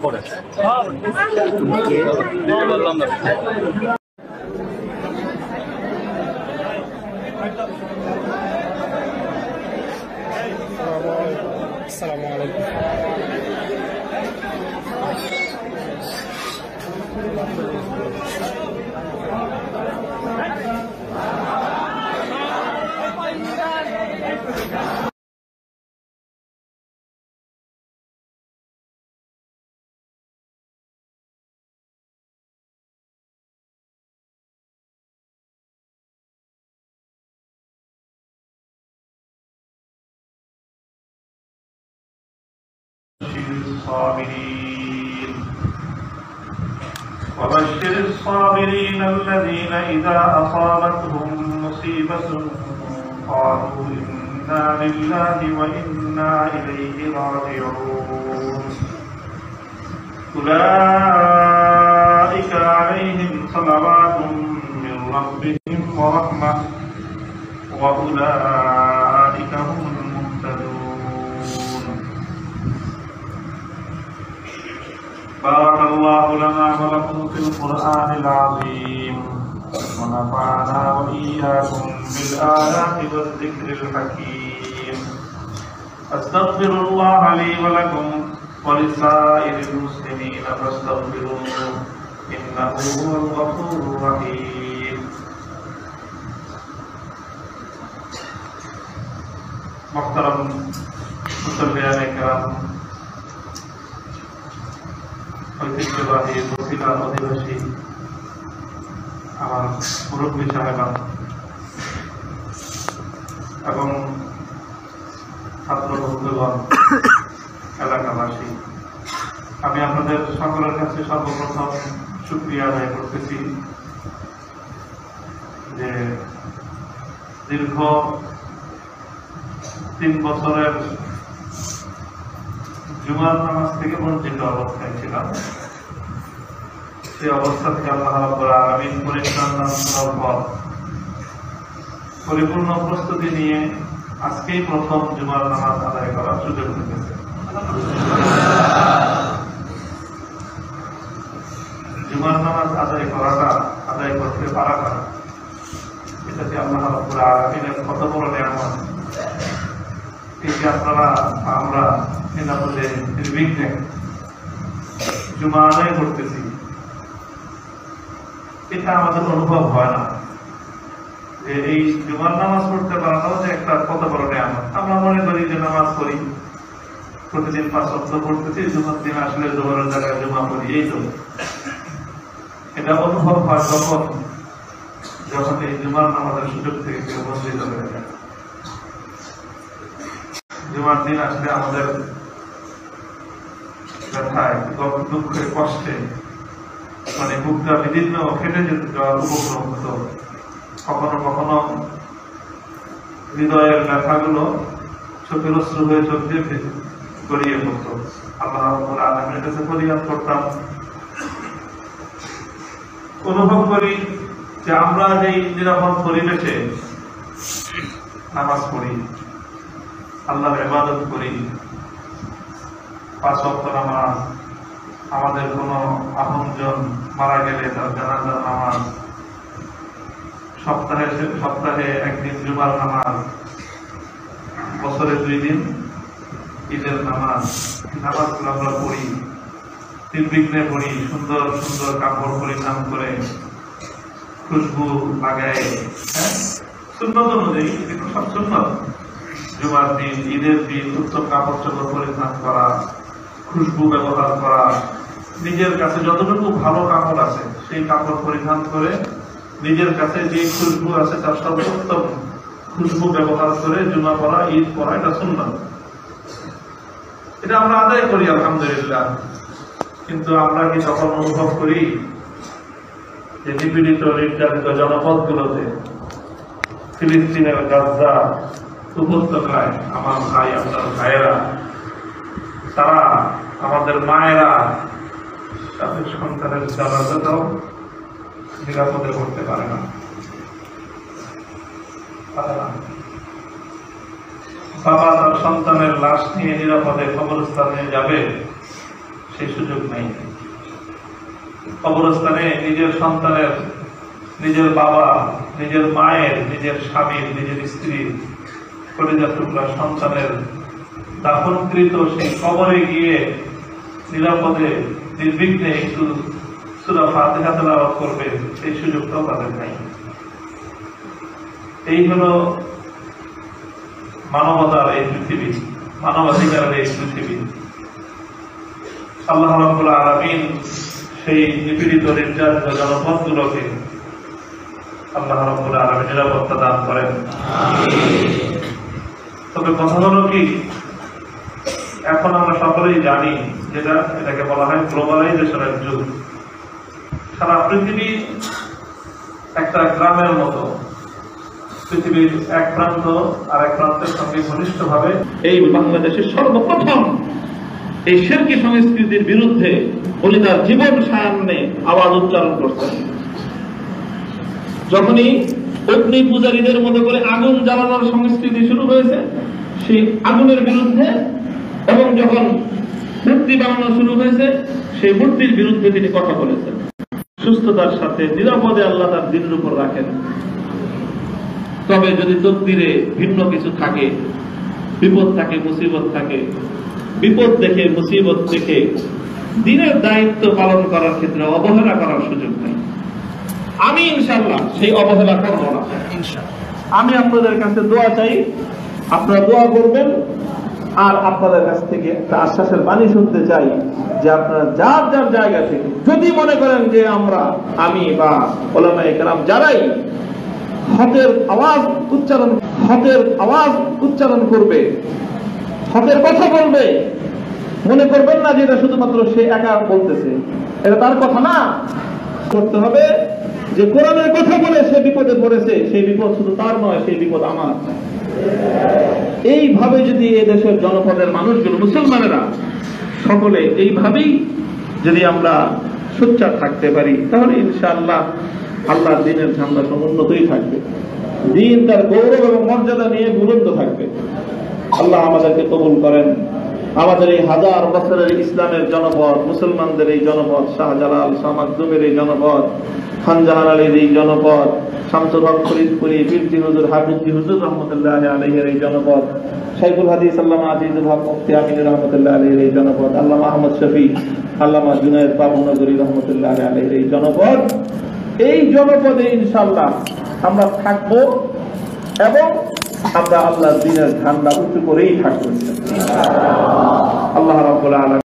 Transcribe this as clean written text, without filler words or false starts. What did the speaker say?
পরে আসসালামু আলাইকুম। وبشر الصابرين الذين إذا أصابتهم مصيبة قالوا إنا لله وإنا إليه راجعون أولئك عليهم صلوات من ربهم ورحمة وأولئك هم المهتدون. بارك الله لنا ولكم في القرآن العظيم ونفعنا وإياكم بالآيات والذكر الحكيم. أستغفر الله لي ولكم ولسائر المسلمين فاستغفروه إنه هو الغفور الرحيم. محترم মুসল্লিয়ান ইকরাম, ঐতিহ্যবাহী বসিলা অধিবাসী আমার মুরব্বী সাহেবান এবং ছাত্র বন্ধুগণ, এলাকাবাসী, আমি আপনাদের সকলের কাছে সর্বপ্রথম শুকরিয়া আদায় করতেছি যে দীর্ঘ 3 বছরের জুমার নামাজ থেকে বঞ্চিত অবস্থায় ছিলাম। সেই অবস্থা থেকে আল্লাহ রাব্বুল আলামিন পরিপূর্ণ প্রস্তুতি নিয়ে আজকেই প্রথম জুমার নামাজ আদায় করার সুযোগ দিয়েছে। জুমার নামাজ আদায় করতে পারাটা এটাতে আল্লাহ রাব্বুল আলামিনের কত বড় নিয়ামত। এই যে আমরা নিরাপদে নির্বিঘ্নে জুমা আদায় করতেছি, এটা আমাদের অনুভব হয় না যে এই জুমার নামাজ পড়তে পারাটাও যে একটা কত বড় নিয়ামত। আমরা মনে করি যে নামাজ পড়ি, প্রতিদিন 5 ওয়াক্ত পড়তেছি, জুমার দিন আসলে জোহরের জায়গায় জুমা পড়ি, এই তো। এটা অনুভব হয় যখন এই জুমার নামাজের সুযোগ থেকে কেউ বঞ্চিত হয়ে যায়। জুমার দিন আসলে আমাদের ব্যথায়, দুঃখে, কষ্টে মানে বুকটা বিদীর্ণ ফেটে যেতে যাওয়ার উপক্রম হতো। কখনো কখনো হৃদয়ের ব্যথাগুলো চোখের অশ্রু হয়ে চোখ দিয়ে গড়িয়ে পড়তো। আল্লাহ রাব্বুল আলামিনের কাছে ফরিয়াদ করতাম, অনুভব করি যে আমরা যে নিরাপদ পরিবেশে নামাজ পড়ি, আল্লাহর ইবাদত করি, 5 ওয়াক্ত নামাজ, আমাদের কোনো আপনজন মারা গেলে তার জানাজার নামাজ, সপ্তাহে একদিন জুমার নামাজ, বছরে 2 দিন ঈদের নামাজগুলো আমরা পড়ি, নির্বিঘ্নে পড়ি, সুন্দর সুন্দর কাপড় পরিধান করে, খুশবু লাগাই, সুন্নত অনুযায়ী, এগুলো সব সুন্নত। জুমার দিন, ঈদের দিন উত্তম কাপড় চোপড় পরিধান করা, খুশবু ব্যবহার করা, নিজের কাছে যতটুকু ভালো কাপড় আছে সেই কাপড় পরিধান করে নিজের কাছে যে খুশবু আছে তার সর্বোত্তম খুশবু ব্যবহার করে জুমা পড়া, ঈদ পড়া, এটা সুন্নাত। এটা আমরা আদায় করি আলহামদুলিল্লাহ। কিন্তু আমরা কি তখন অনুভব করি যে নিপীড়িত নির্যাতিত জনপদগুলোতে ফিলিস্তিনের গাজা উপত্যকায় আমার ভাই, আপনার ভাইয়েরা, তারা, আমাদের মায়েরা তাদের সন্তানের জানাজাটাও নিরাপদে করতে পারে না। বাবা তার সন্তানের লাশ নিয়ে নিরাপদে কবরস্থানে যাবে, সেই সুযোগ নেই। কবরস্থানে নিজের সন্তানের, নিজের বাবা, নিজের মায়ের, নিজের স্বামীর, নিজের স্ত্রীর কলিজার টুকরা সন্তানের দাফনকৃত সেই কবরে গিয়ে নিরাপদে নির্বিঘ্নে একটু সূরা ফাতিহা তেলাওয়াত করবে, সেই সুযোগটাও তাদের নাই। এই হলো মানবতার এই পৃথিবী, মানবাধিকারের এই পৃথিবী। আল্লাহ রাব্বুল আলামিন সেই নিপীড়িত নির্যাতিত জনপদগুলোকে আল্লাহ রাব্বুল আলামিন নিরাপত্তা দান করেন। তবে কথা হলো কি, এখন আমরা সকলেই জানি এটাকে বলা হয় গ্লোবালাইজেশনের যুগ। সারা পৃথিবী একটা গ্রামের মতো, পৃথিবীর এক প্রান্ত আর এক প্রান্তের সঙ্গে ঘনিষ্ঠভাবে এই বাংলাদেশের সর্বপ্রথম এই শিরকি সংস্কৃতির বিরুদ্ধে উনি তার জীবন সামনে আওয়াজ উচ্চারণ করছেন। যখনই অগ্নি পূজারীদের মতো করে আগুন জ্বালানোর সংস্কৃতি শুরু হয়েছে, সেই আগুনের বিরুদ্ধে, এবং যখন মূর্তি বানানো শুরু হয়েছে, সেই মূর্তির বিরুদ্ধে তিনি কথা বলেছেন। সুস্থতার সাথে নিরাপদে আল্লাহ তার দিনের উপর রাখেন। তবে যদি তকদিরে ভিন্ন কিছু থাকে, বিপদ থাকে, মুসিবত থাকে, বিপদ দেখে, মুসিবত দেখে দিনের দায়িত্ব পালন করার ক্ষেত্রে অবহেলা করার সুযোগ নেই। আমি ইনশাআল্লাহ সেই অবহেলা করব না। আমি আপনাদের কাছে দোয়া চাই, আপনারা দোয়া করবেন, আর আপনাদের কাছ থেকে একটা আশ্বাসের বাণী শুনতে চাই যে আপনারা যার যার জায়গা থেকে যদি মনে করেন যে আমি বা উলামায়ে কেরাম যারাই হকের আওয়াজ উচ্চারণ করবে, হকের কথা বলবে, মনে করবেন না যে এটা শুধুমাত্র সে একা বলতেছে, এটা তার কথা না। করতে হবে যে কোরআনের কথা বলে সে বিপদে পড়েছে, সেই বিপদ শুধু তার নয়, সেই বিপদ আমার। এইভাবে যদি এই দেশের জনপদের মানুষগুলো, মুসলমানেরা সকলে এইভাবেই যদি আমরা সোচ্চার থাকতে পারি, তাহলে ইনশাআল্লাহ আল্লাহর দ্বীনের ঝান্ডা সমুন্নতই থাকবে, দ্বীন তার গৌরব এবং মর্যাদা নিয়ে বুলন্দ থাকবে। আল্লাহ আমাদেরকে কবুল করেন। আমাদের এই হাজার বছরের ইসলামের জনপদ, মুসলমানদের এই জনপদ, শাহজালাল, শাহ মাকদুমের এই জনপদ, খানজাহান আলীর এই জনপদ, শামসুল হক ফরিদপুরি, পীরজি হুজুর, হাফিজি হুজুর রহমতুল্লাহ আলাইহির এই জনপদ, শাইখুল হাদিস আল্লামা আজিজুল হক মুফতি আমিন রহমতুল্লাহ আলাইহির এই জনপদ, আল্লামা আহমদ শফি, আল্লামা জুনায়েদ বাবুনগরী রহমতুল্লাহ আলাইহির এই জনপদ, এই জনপদে ইনশাআল্লাহ আমরা থাকবো এবং আমরা আল্লাহর দ্বীনের ঝান্ডা উঁচু করেই থাকবো। আল্লাহ রাব্বুল আলামিন